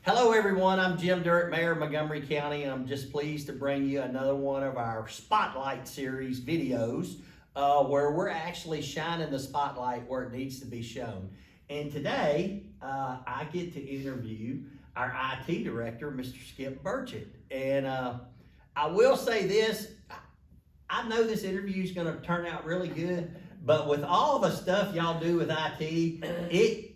Hello everyone, I'm Jim Durrett, Mayor of Montgomery County, and I'm just pleased to bring you another one of our Spotlight series videos where we're actually shining the spotlight where it needs to be shown. And today, I get to interview our IT director, Mr. Skip Burchett. And I will say this, I know this interview is gonna turn out really good, but with all the stuff y'all do with IT,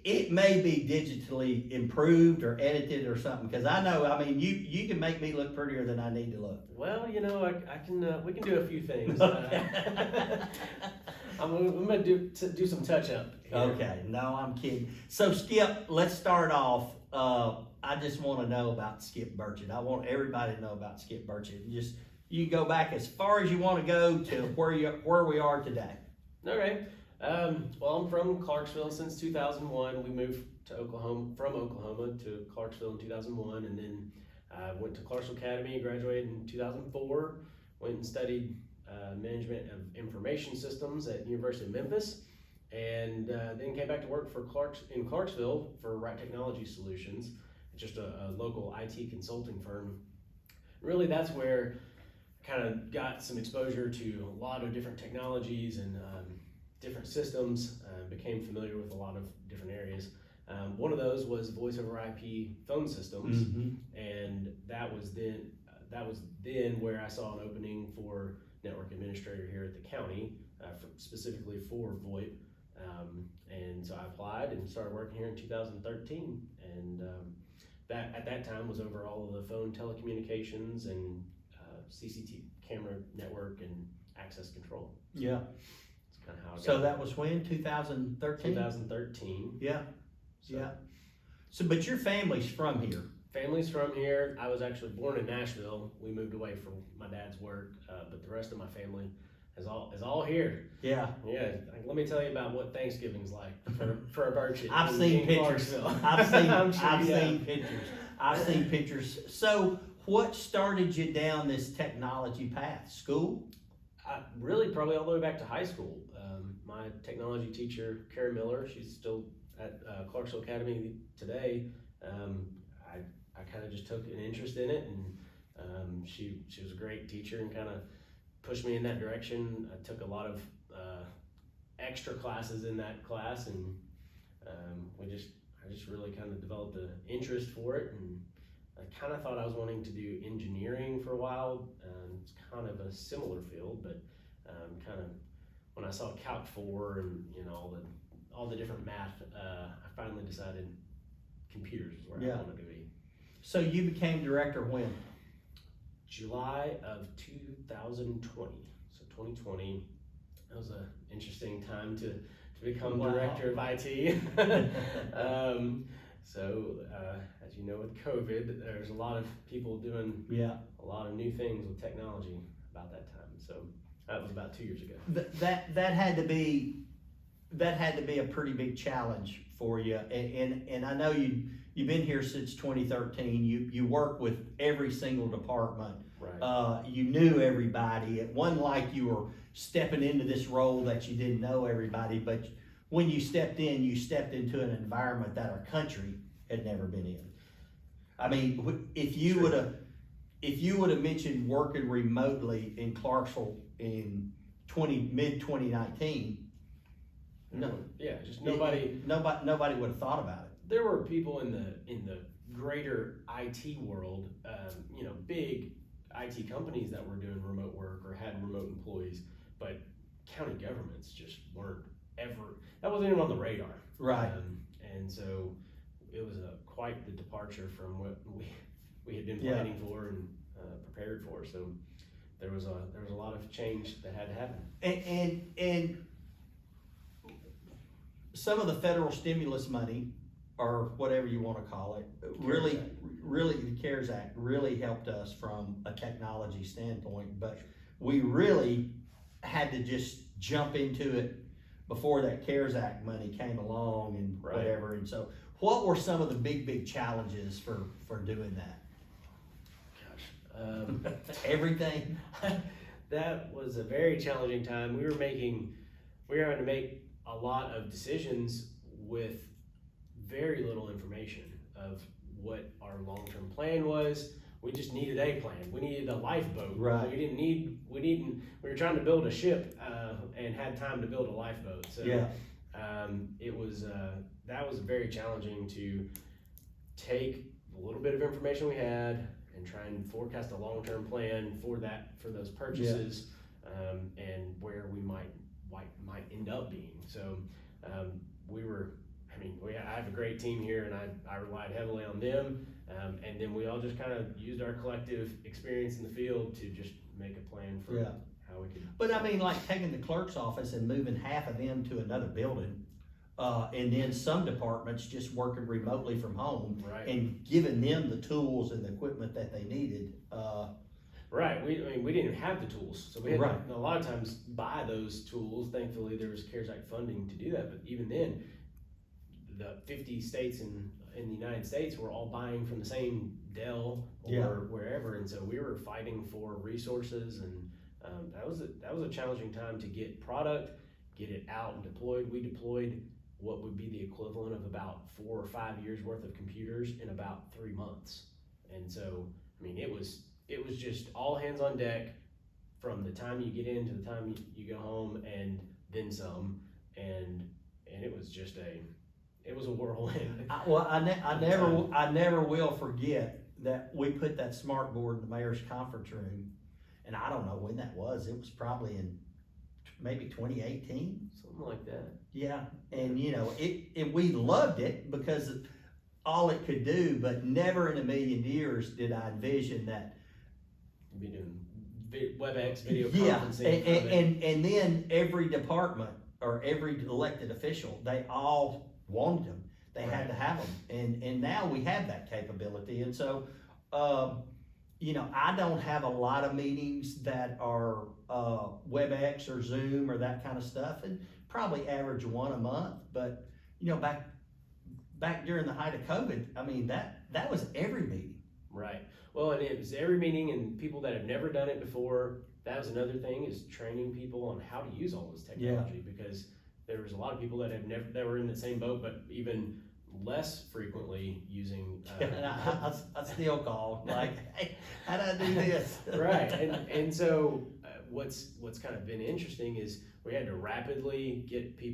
it may be digitally improved or edited or something. Because I know, I mean, you can make me look prettier than I need to look. Well, you know, I can. We can do a few things. I'm gonna do some touch up. Okay, no, I'm kidding. So Skip, let's start off. I just want to know about Skip Burchett. I want everybody to know about Skip Burchett. Just you go back as far as you want to go to where we are today. Okay. Well, I'm from Clarksville since 2001. We moved to from Oklahoma to Clarksville in 2001, and then went to Clarksville Academy, graduated in 2004, went and studied management of information systems at University of Memphis, and then came back to work for in Clarksville for Right Technology Solutions, just a local IT consulting firm. Really, that's where I kind of got some exposure to a lot of different technologies and different systems, became familiar with a lot of different areas. One of those was voice over IP phone systems, and that was then where I saw an opening for network administrator here at the county, specifically for VoIP, and so I applied and started working here in 2013, and that at that time was over all of the phone telecommunications and CCTV camera network and access control. Yeah. Kind of how So that was when, 2013? 2013. Yeah, yeah. So, but your family's from here. Family's from here. I was actually born in Nashville. We moved away for my dad's work, but the rest of my family is all here. Yeah. Yeah. Let me tell you about what Thanksgiving's like for a Burchett. I've seen pictures. I've seen pictures. I've seen pictures. So, what started you down this technology path? School? Really, probably all the way back to high school. My technology teacher, Carrie Miller, she's still at Clarksville Academy today. I kind of just took an interest in it, and she was a great teacher and kind of pushed me in that direction. I took a lot of extra classes in that class, and I just really kind of developed an interest for it, and I kind of thought I was wanting to do engineering for a while. It's kind of a similar field, but kind of when I saw Calc 4 and all the different math, I finally decided computers is where I wanted to be. So you became director when? July of 2020. So 2020, that was an interesting time to become director of IT. So, as you know, with COVID, there's a lot of people doing a lot of new things with technology about that time. So that was about 2 years ago. That had to be a pretty big challenge for you. And I know you've been here since 2013. You work with every single department. Right. You knew everybody. It wasn't like you were stepping into this role that you didn't know everybody, but when you stepped into an environment that our country had never been in. I mean, if you would have mentioned working remotely in Clarksville in mid 2019, just nobody would have thought about it. There were people in the greater IT world, big IT companies that were doing remote work or had remote employees, but county governments just weren't ever. That wasn't even on the radar. Right. And so it was quite the departure from what we had been planning for and prepared for. So there was a lot of change that had to happen. And some of the federal stimulus money, or whatever you want to call it, really the CARES Act really helped us from a technology standpoint. But we really had to just jump into it before that CARES Act money came along and whatever. And so what were some of the big challenges for doing that? Gosh. Everything? That was a very challenging time. We were having to make a lot of decisions with very little information of what our long-term plan was. We just needed a plan. We needed a lifeboat. Right. We were trying to build a ship, and had time to build a lifeboat. So, Yeah. That was very challenging to take a little bit of information we had and try and forecast a long-term plan for those purchases, and where we might end up being. So, I have a great team here, and I relied heavily on them. And then we all just kind of used our collective experience in the field to just make a plan for how we could. But I mean, like taking the clerk's office and moving half of them to another building, and then some departments just working remotely from home, Right. and giving them the tools and the equipment that they needed. Right. We didn't have the tools, so we had Right. to a lot of times buy those tools. Thankfully, there was CARES Act funding to do that. But even then, the 50 states in the United States were all buying from the same Dell or wherever, and so we were fighting for resources, and that was a challenging time to get product, get it out and deployed. We deployed what would be the equivalent of about 4 or 5 years worth of computers in about 3 months, and so it was just all hands on deck from the time you get in to the time you go home, and then some, and it was just it was a whirlwind. I never will forget that we put that smart board in the mayor's conference room, and I don't know when that was. It was probably in maybe 2018. Something like that. Yeah, and we loved it because of all it could do, but never in a million years did I envision that. Be doing WebEx video Yeah, conferencing. and then every department or every elected official, they all wanted them. They had to have them, and now we have that capability. And so, I don't have a lot of meetings that are WebEx or Zoom or that kind of stuff, and probably average one a month. But back during the height of COVID, that was every meeting. Right. Well, and it was every meeting, and people that have never done it before. That was another thing, is training people on how to use all this technology, because there was a lot of people that were in the same boat, but even less frequently using. I still call like, hey, how do I do this? Right, and so what's kind of been interesting is we had to rapidly get the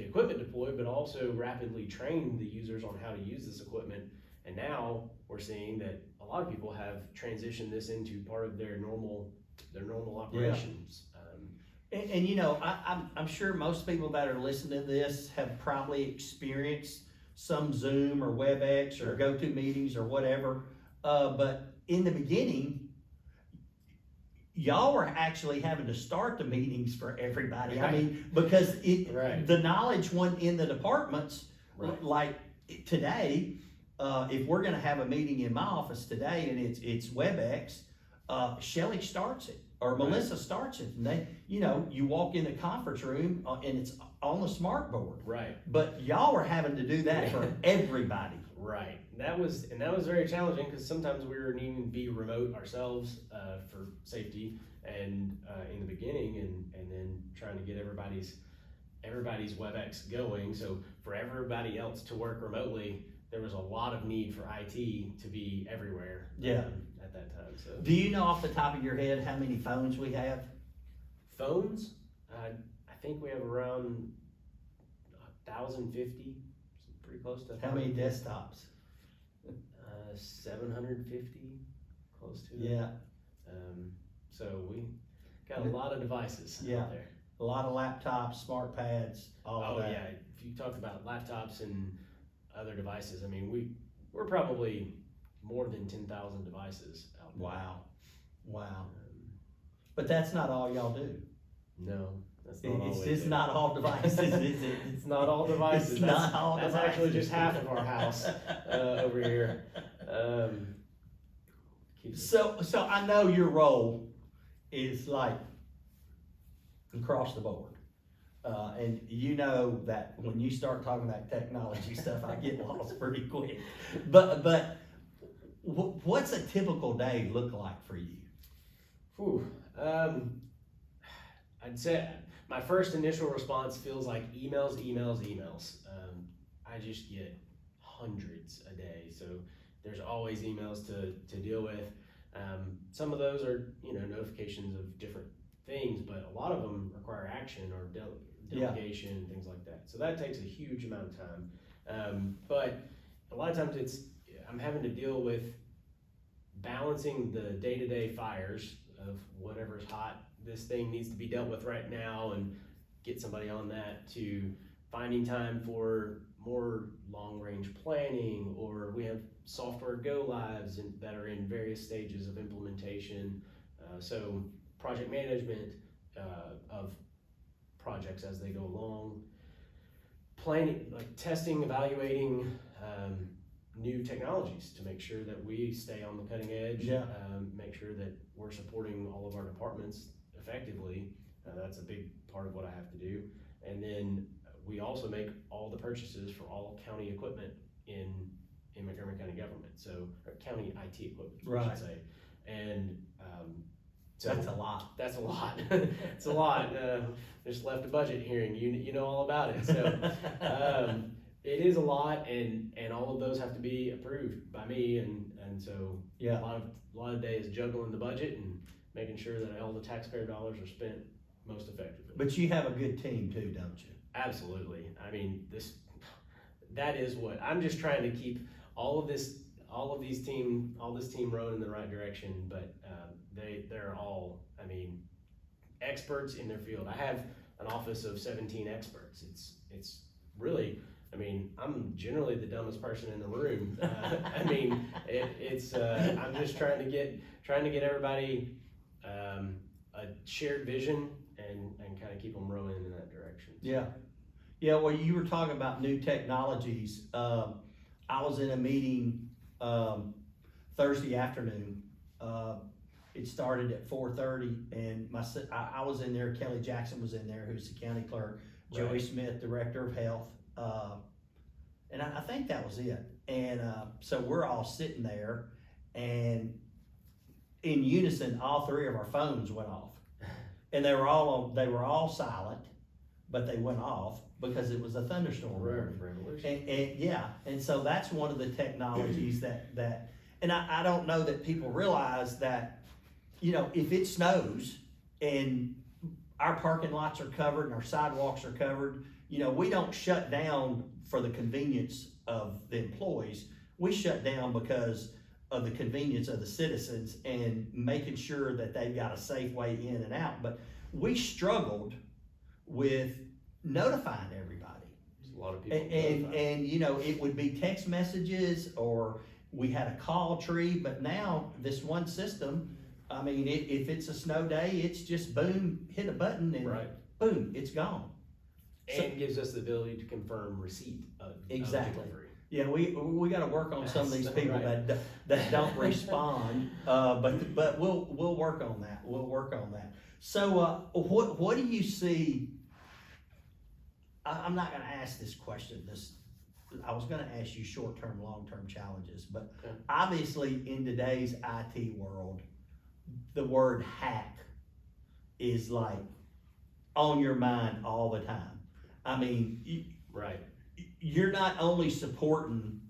equipment deployed, but also rapidly train the users on how to use this equipment. And now we're seeing that a lot of people have transitioned this into part of their normal operations. I'm sure most people that are listening to this have probably experienced some Zoom or WebEx or GoToMeetings or whatever. But in the beginning, y'all were actually having to start the meetings for everybody. Right. Because Right. the knowledge went in the departments. Right. Like today, if we're gonna have a meeting in my office today and it's WebEx, Shelly starts it. Or Melissa starts it, and they, you walk in the conference room and it's on the smart board. Right. But y'all were having to do that for everybody. Right. That was very challenging, because sometimes we were needing to be remote ourselves for safety, and in the beginning, and then trying to get everybody's WebEx going. So for everybody else to work remotely, there was a lot of need for IT to be everywhere. Yeah. At that time. So. Do you know off the top of your head how many phones we have? Phones? I think we have around 1,050, pretty close to. How many desktops? 750, close to. Yeah. So we got a lot of devices out there. A lot of laptops, smart pads, all of that. Oh yeah, if you talk about laptops and other devices, we're probably more than 10,000 devices out there. Wow. But that's not all y'all do. No, that's not all. It's not all devices, is it? It's not all devices. It's not all that's devices. actually just half of our house over here. So I know your role is like across the board. And you know that when you start talking about technology stuff, I get lost pretty quick. But what's a typical day look like for you? I'd say my first initial response feels like emails. I just get hundreds a day. So there's always emails to deal with. Some of those are, notifications of different things, but a lot of them require action or delegation, things like that. So that takes a huge amount of time. But a lot of times I'm having to deal with balancing the day-to-day fires of whatever's hot. This thing needs to be dealt with right now, and get somebody on that, to finding time for more long-range planning, or we have software go-lives that are in various stages of implementation. So project management of projects as they go along, planning, like testing, evaluating new technologies to make sure that we stay on the cutting edge, make sure that we're supporting all of our departments effectively. That's a big part of what I have to do. And then we also make all the purchases for all county equipment in Montgomery County government, so county IT equipment, I should say. And so that's a lot. That's a lot. It's a lot. Just left a budget hearing. You know all about it. So it is a lot, and all of those have to be approved by me, and so a lot of days juggling the budget and making sure that all the taxpayer dollars are spent most effectively. But you have a good team too, don't you? Absolutely. I mean, that is what I'm just trying to keep all this team rowing in the right direction. But they're all, experts in their field. I have an office of 17 experts. It's really, I'm generally the dumbest person in the room. I'm just trying to get everybody a shared vision and kind of keep them rowing in that direction. Yeah, well, you were talking about new technologies. I was in a meeting Thursday afternoon. It started at 4:30, and I was in there. Kelly Jackson was in there, who's the county clerk. Joey Smith, director of health, and I think that was it. And so we're all sitting there, and in unison, all three of our phones went off, and they were all silent, but they went off because it was a thunderstorm. And so that's one of the technologies that and I don't know that people realize that, if it snows and our parking lots are covered and our sidewalks are covered, we don't shut down for the convenience of the employees. We shut down because of the convenience of the citizens and making sure that they've got a safe way in and out. But we struggled with notifying everybody. There's a lot of people. And it would be text messages, or we had a call tree. But now this one system, if it's a snow day, it's just boom, hit a button, and boom, it's gone. And gives us the ability to confirm receipt of delivery. Yeah, we got to work on some of these people that don't respond, but we'll work on that. We'll work on that. So what do you see? I'm not going to ask this question. I was going to ask you short-term, long-term challenges, but obviously in today's IT world, the word hack is like on your mind all the time. You're not only supporting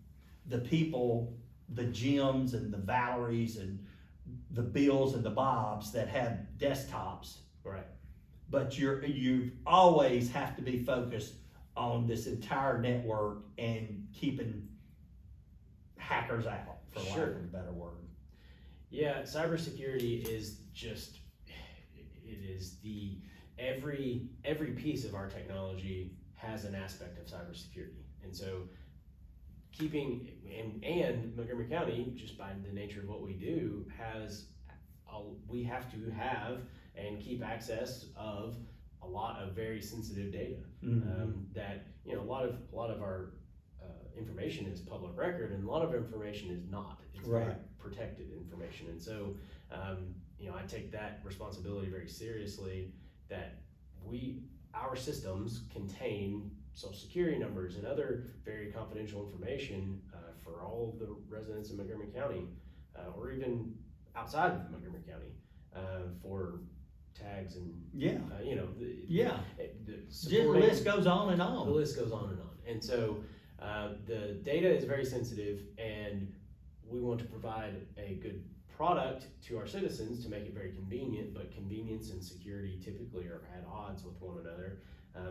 the people, the Jims and the Valeries and the Bills and the Bobs that have desktops, but you always have to be focused on this entire network and keeping hackers out, for lack of a better word. Yeah, cybersecurity is every piece of our technology has an aspect of cybersecurity. And so and Montgomery County, just by the nature of what we do, we have to have and keep access of a lot of very sensitive data. That a lot of our information is public record, and a lot of information is not. It's very protected information, and so I take that responsibility very seriously. That our systems contain social security numbers and other very confidential information for all of the residents in Montgomery County, or even outside of Montgomery County, for tags and the list goes on and on. The list goes on and on. And so The data is very sensitive, and we want to provide a good product to our citizens to make it very convenient, but convenience and security typically are at odds with one another.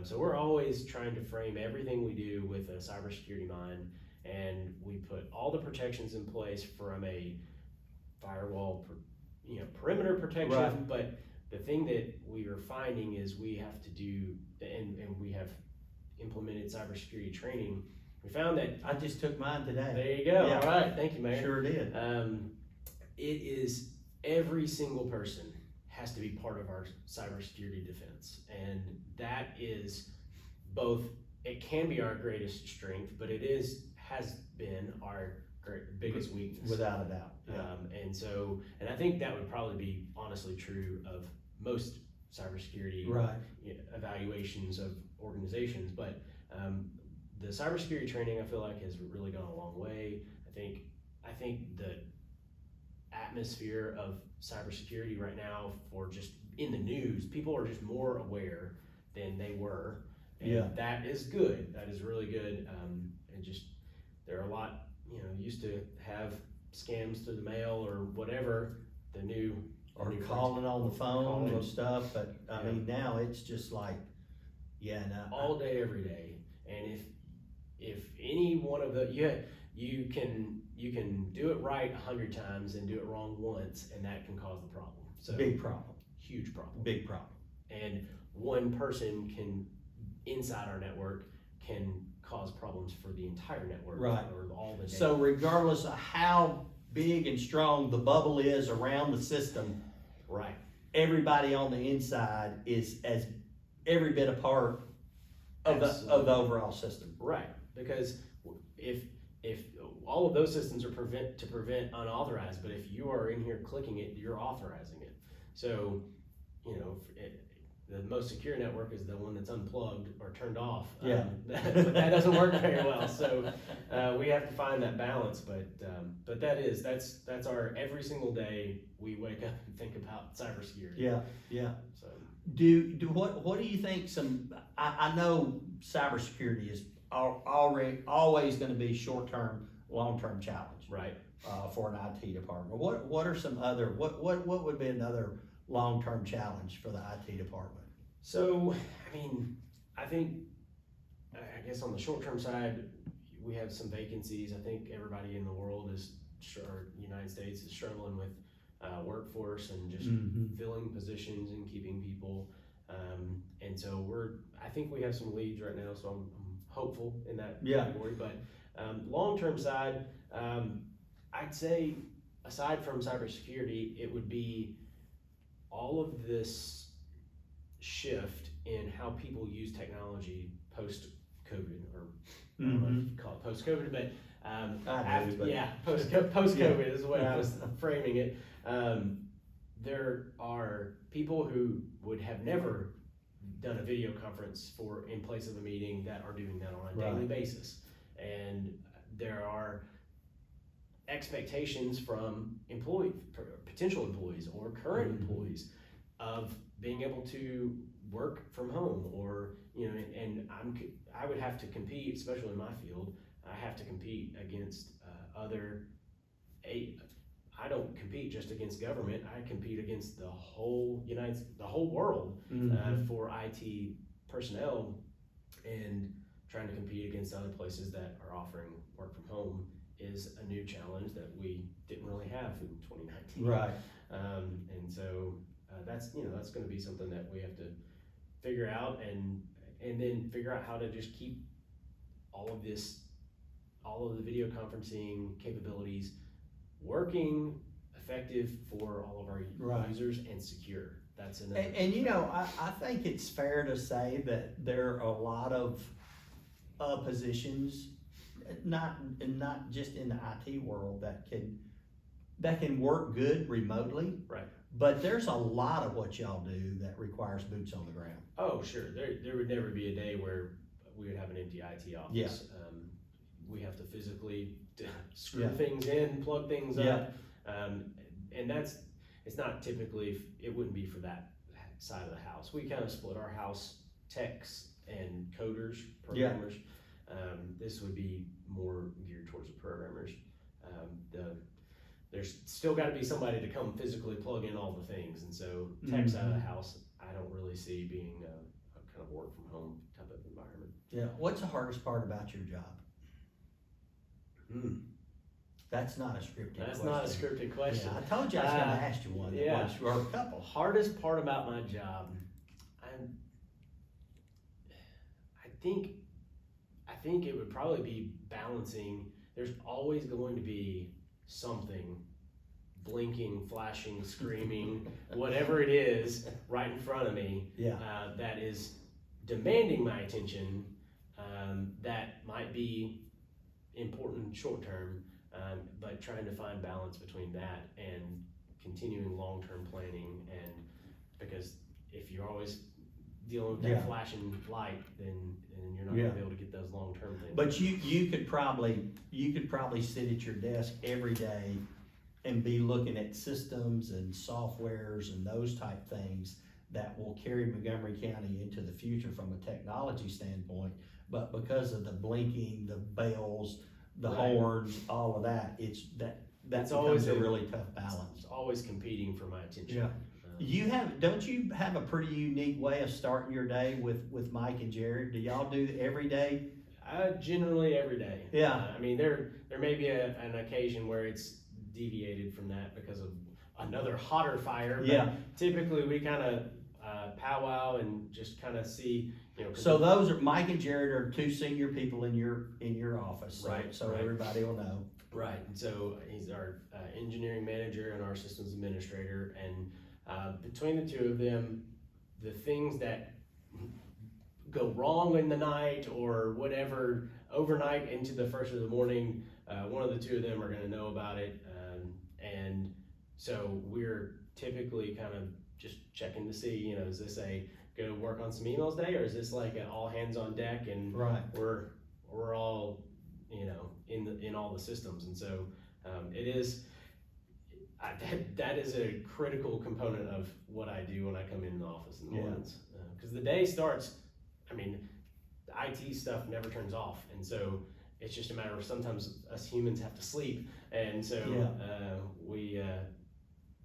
So we're always trying to frame everything we do with a cybersecurity mind, and we put all the protections in place from a firewall, perimeter protection. Right. But the thing that we are finding is we have to do, and we have implemented cybersecurity training. We found that I just took mine today. there you go. Yeah. All right, thank you, Mayor. Sure did. It is every single person has to be part of our cybersecurity defense, and that is both. It can be our greatest strength, but has been our biggest weakness, Without a doubt. Yeah. And I think that would probably be honestly true of most cybersecurity Right. Evaluations of organizations, but the cybersecurity training I feel like has really gone a long way. I think the atmosphere of cybersecurity right now, for just in the news, people are just more aware than they were, and Yeah. that is good. That is really good. And just there are a lot, used to have scams through the mail or whatever. The new Or calling on the phone Calling. and stuff, but I Yeah. mean, now it's just like, all day, every day. And if any one of the you can do it right 100 times and do it wrong once, and that can cause the problem. So big problem, huge problem. big problem. And one person inside our network can cause problems for the entire network, Right. or all the data. So regardless of how big and strong the bubble is around the system, right. everybody on the inside is as every bit a part of the Absolutely. overall system. Right, because if all of those systems are to prevent unauthorized, but if you are in here clicking it, you're authorizing it. So, the most secure network is the one that's unplugged or turned off. Yeah. But that doesn't work very well. So we have to find that balance. But that's our every single day we wake up and think about cybersecurity. Yeah, yeah. So What do you think? I know cybersecurity is always going to be short-term, long-term challenge. right. For an IT department. What are some other what would be another long-term challenge for the IT department? So I guess on the short-term side, we have some vacancies. I think everybody in the world or United States is struggling with workforce and just filling positions and keeping people. And so I think we have some leads right now, so I'm hopeful in that category. But long-term side, I'd say aside from cybersecurity, it would be all of this shift in how people use technology post-COVID, or I don't know if you call it post-COVID, but post-COVID is the way I was framing it. There are people who would have never done a video conference in place of a meeting that are doing that on a daily basis, and there are expectations from potential employees or current employees of being able to work from home, or and I would have to compete, especially in my field. I have to compete against I don't compete just against government. I compete against the whole world for IT personnel, and trying to compete against other places that are offering work from home is a new challenge that we didn't really have in 2019. Right. And so that's going to be something that we have to figure out, and then figure out how to just keep all of the video conferencing capabilities working, effective for all of our users, and secure. That's another. And I think it's fair to say that there are a lot of positions, not just in the IT world, that can work good remotely. Right. But there's a lot of what y'all do that requires boots on the ground. Oh, sure. There would never be a day where we would have an empty IT office. Yeah. We have to physically screw things in, plug things up. And it's not typically, it wouldn't be for that side of the house. We kind of split our house techs and coders, programmers. This would be more geared towards the programmers. There's still got to be somebody to come physically plug in all the things, and so techs out of the house, I don't really see being a kind of work from home type of environment. Yeah. What's the hardest part about your job? That's not a scripted question. That's not a scripted question. Yeah, I told you I was going to ask you one. Yeah. Or a couple. Hardest part about my job, I think it would probably be balancing. There's always going to be something blinking, flashing, screaming, whatever it is right in front of me. Yeah. That is demanding my attention. That might be important short term, but trying to find balance between that and continuing long-term planning. And because if you're always dealing with that flashing light, then you're not gonna be able to get those long-term things. But you could probably sit at your desk every day and be looking at systems and softwares and those type things that will carry Montgomery County into the future from a technology standpoint. But because of the blinking, the bells, the horns, all of that, it's always a really tough balance. It's always competing for my attention. Yeah. Don't you have a pretty unique way of starting your day with Mike and Jared? Do y'all do it every day? Generally every day. Yeah. I mean, there may be an occasion where it's deviated from that because of another hotter fire. But typically we kind of powwow and just kind of see, So those are Mike and Jared are two senior people in your office, right? So everybody will know. Right. And so he's our engineering manager and our systems administrator, and between the two of them, the things that go wrong in the night or whatever overnight into the first of the morning, one of the two of them are going to know about it, and so we're typically kind of just checking to see, is this a go work on some emails day, or is this like an all hands on deck and we're all in all the systems. And so it is that is a critical component of what I do when I come in the office in the mornings, because the day starts. I mean, the IT stuff never turns off, and so it's just a matter of sometimes us humans have to sleep, and so we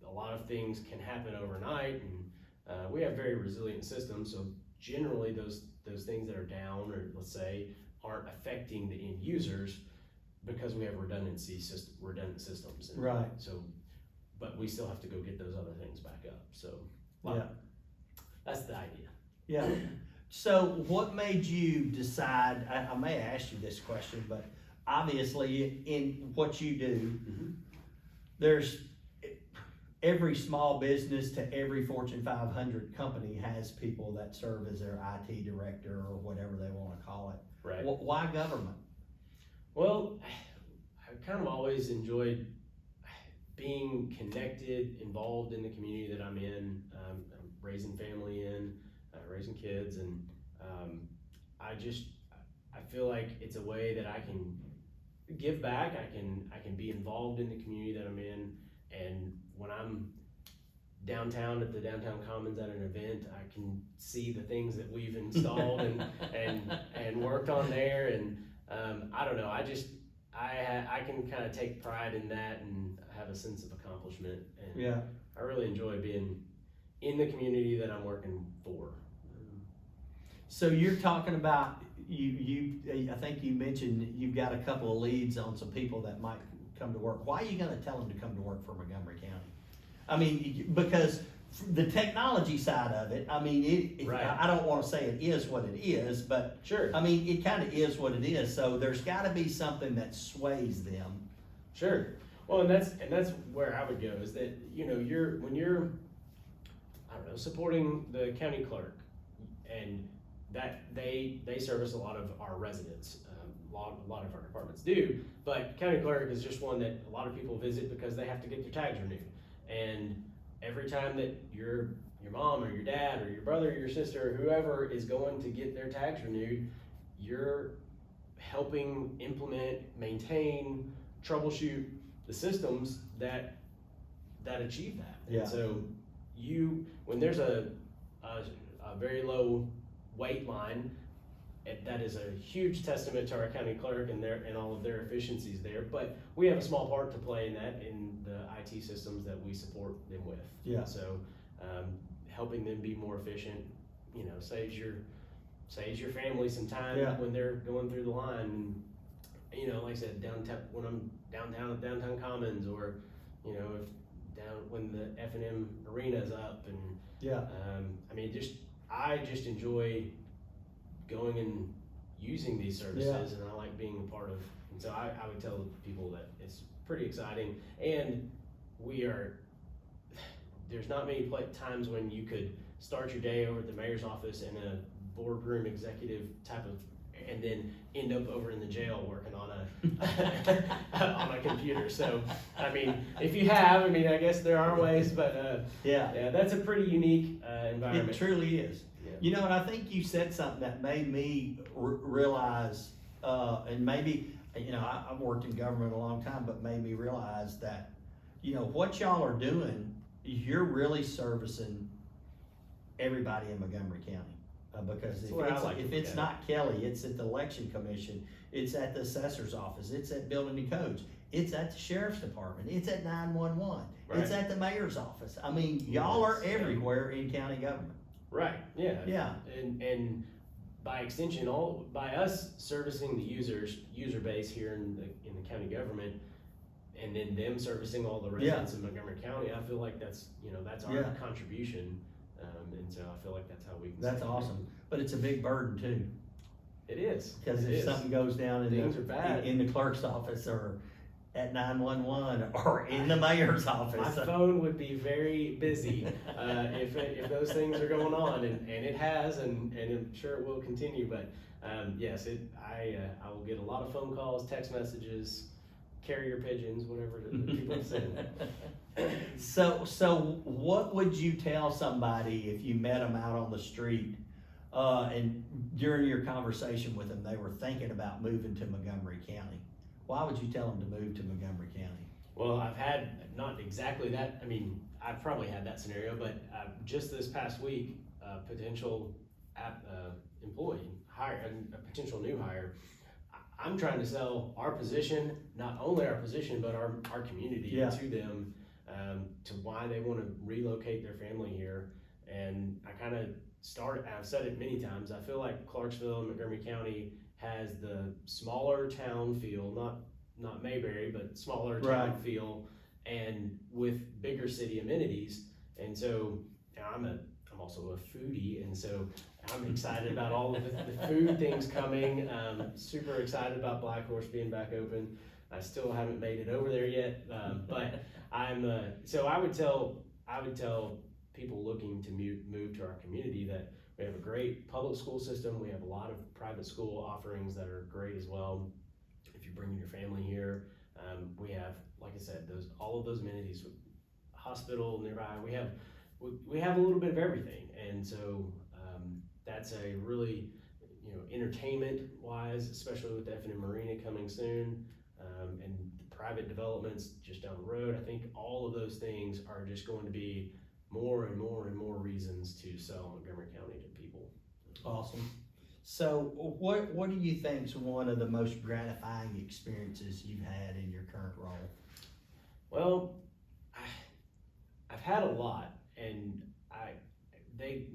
a lot of things can happen overnight, and we have very resilient systems. So generally, those things that are down, or let's say, aren't affecting the end users because we have redundant systems. And so, but we still have to go get those other things back up. So that's the idea. Yeah. So what made you decide, I may ask you this question, but obviously in what you do, there's every small business to every Fortune 500 company has people that serve as their IT director or whatever they want to call it. Right. Why government? Well, I've kind of always enjoyed being connected, involved in the community that I'm in, raising family in, raising kids, and I feel like it's a way that I can give back. I can be involved in the community that I'm in, and when I'm downtown at the Downtown Commons at an event, I can see the things that we've installed and worked on there, and I don't know. I can kind of take pride in that and have a sense of accomplishment, and I really enjoy being in the community that I'm working for. So you're talking about I think you mentioned you've got a couple of leads on some people that might come to work. Why are you going to tell them to come to work for Montgomery County? I mean, because the technology side of it, I mean, I don't want to say it is what it is, but I mean, it kind of is what it is. So there's got to be something that sways them. Sure. Well, and that's where I would go, is that when you're I don't know, supporting the county clerk, and that they service a lot of our residents. A lot of our departments do, but county clerk is just one that a lot of people visit because they have to get their tags renewed. And every time that your mom or your dad or your brother or your sister or whoever is going to get their tags renewed, you're helping implement, maintain, troubleshoot the systems that achieve that. And so when there's a very low wait line that is a huge testament to our county clerk and all of their efficiencies there. But we have a small part to play in that, in the IT systems that we support them with. Yeah. So helping them be more efficient, saves your family some time when they're going through the line. And, like I said, downtown, when I'm downtown at Downtown Commons, or if when the F&M arena's up, and I just enjoy going and using these services, and I like being a part of. And so I would tell people that it's pretty exciting, and there's not many times when you could start your day over at the mayor's office in a boardroom executive type of, and then end up over in the jail working on on a computer. So, if you have, I guess there are ways, but that's a pretty unique environment. It truly is. Yeah. And I think you said something that made me realize, and maybe, I've worked in government a long time, but made me realize that, what y'all are doing, you're really servicing everybody in Montgomery County. Because if it's not Kelly, it's at the election commission, it's at the assessor's office, it's at building and codes, it's at the sheriff's department, it's at 911, it's at the mayor's office. Y'all are everywhere in county government. Right. Yeah. Yeah. And by extension, by us servicing the user base here in the county government, and then them servicing all the residents in Montgomery County, I feel like that's our contribution. And so I feel like that's how we can. That's awesome, but it's a big burden too. It is, because if something goes down in the clerk's office, or at 911, or in the mayor's office, my phone would be very busy if those things are going on, and it has, and I'm sure it will continue. But yes, I will get a lot of phone calls, text messages, carrier pigeons, whatever people have said. So what would you tell somebody if you met them out on the street, and during your conversation with them, they were thinking about moving to Montgomery County? Why would you tell them to move to Montgomery County? I've had not exactly that. I've probably had that scenario, but just this past week, a potential employee a potential new hire. I'm trying to sell our position, not only our position, but our community to them, to why they want to relocate their family here. And I kind of I've said it many times, I feel like Clarksville and Montgomery County has the smaller town feel, not Mayberry, but smaller town feel, and with bigger city amenities. And so I'm also a foodie, and so I'm excited about all of the food things coming. Super excited about Black Horse being back open. I still haven't made it over there yet, but so I would tell people looking to move to our community that we have a great public school system. We have a lot of private school offerings that are great as well. If you're bringing your family here, we have, like I said, all of those amenities. Hospital nearby. We have a little bit of everything, and so that's a really, entertainment wise, especially with the F&M Marina coming soon, and the private developments just down the road. I think all of those things are just going to be more and more and more reasons to sell Montgomery County to people. Awesome. So what do you think is one of the most gratifying experiences you've had in your current role? Well, I've had a lot, and they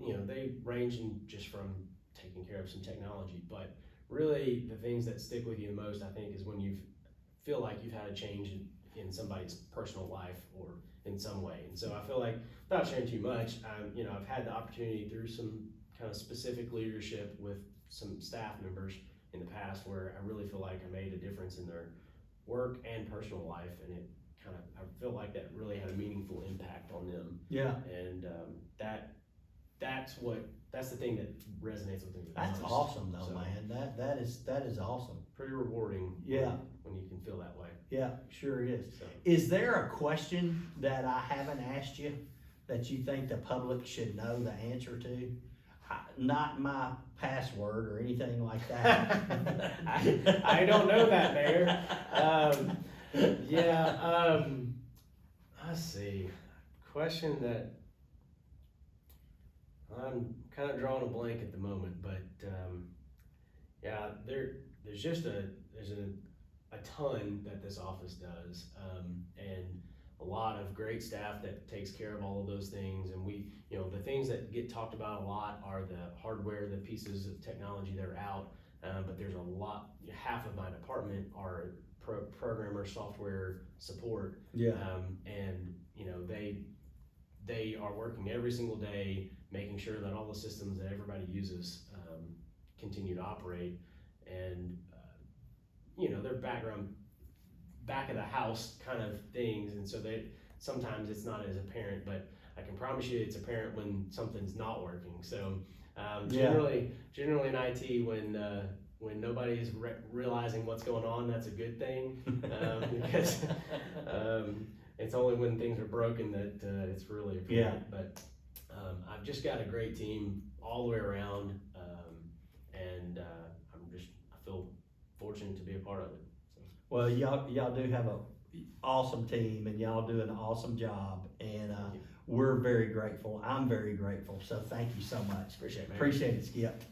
range in just from taking care of some technology, but really the things that stick with you the most, I think, is when you feel like you've had a change in somebody's personal life or in some way. And so I feel like, without sharing too much, I've had the opportunity through some kind of specific leadership with some staff members in the past where I really feel like I made a difference in their work and personal life, and I feel like that really had a meaningful impact on them. Yeah. And that's the thing that resonates with me. That's awesome though, man. That is awesome. Pretty rewarding. Yeah. When you can feel that way. Yeah, sure is. So. Is there a question that I haven't asked you that you think the public should know the answer to? Not my password or anything like that. I don't know that, Mayor. Let's see. Question that I'm kind of drawing a blank at the moment, but Yeah, there's just a ton that this office does, and a lot of great staff that takes care of all of those things. And we, the things that get talked about a lot are the hardware, the pieces of technology that are out. But there's a lot. Half of my department are programmer software support. Yeah. And they are working every single day, making sure that all the systems that everybody uses continue to operate. And their back of the house kind of things, and so sometimes it's not as apparent, but I can promise you it's apparent when something's not working. So generally in IT, when nobody is realizing what's going on, that's a good thing, because it's only when things are broken that it's really apparent. Yeah. But I've just got a great team all the way around, and I feel fortunate to be a part of it. So. Well, y'all do have a awesome team, and y'all do an awesome job, and we're very grateful. I'm very grateful. So thank you so much. Appreciate it, man. Appreciate it, Skip.